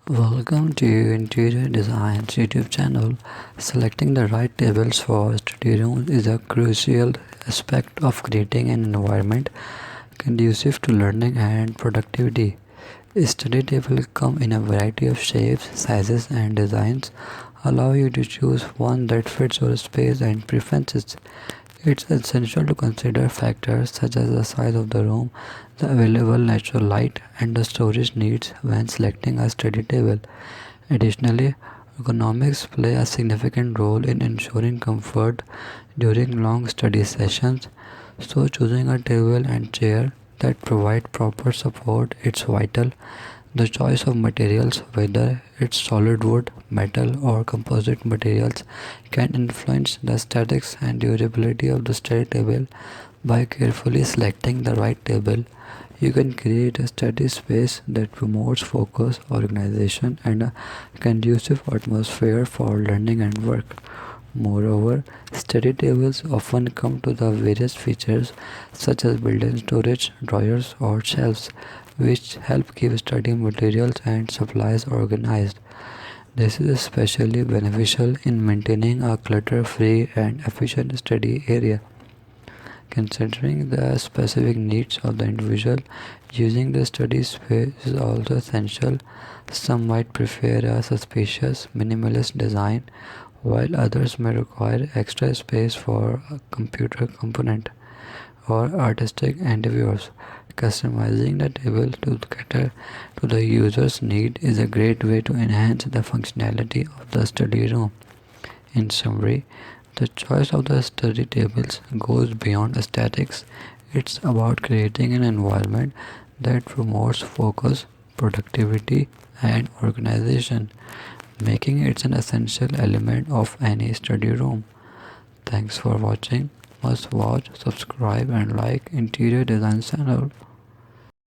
Welcome to Interior Design's YouTube channel. Selecting the right tables for study rooms is a crucial aspect of creating an environment conducive to learning and productivity. Study tables come in a variety of shapes, sizes, and designs, allow you to choose one that fits your space and preferences. It's essential to consider factors such as the size of the room, the available natural light, and the storage needs when selecting a study table. Additionally, ergonomics play a significant role in ensuring comfort during long study sessions, so choosing a table and chair that provide proper support is vital. The choice of materials, whether it's solid wood, metal, or composite materials, can influence the aesthetics and durability of the study table. By carefully selecting the right table, you can create a study space that promotes focus, organization, and a conducive atmosphere for learning and work. Moreover, study tables often come to the various features such as built-in storage, drawers, or shelves, which help keep study materials and supplies organized. This is especially beneficial in maintaining a clutter-free and efficient study area. Considering the specific needs of the individual, using the study space is also essential. Some might prefer a suspicious, minimalist design, while others may require extra space for a computer component or artistic endeavors. Customizing the table to cater to the user's need is a great way to enhance the functionality of the study room. In summary, the choice of the study tables goes beyond aesthetics. It's about creating an environment that promotes focus, productivity, and organization, making it an essential element of any study room. Thanks for watching. Must watch, subscribe, and like Interior Design channel.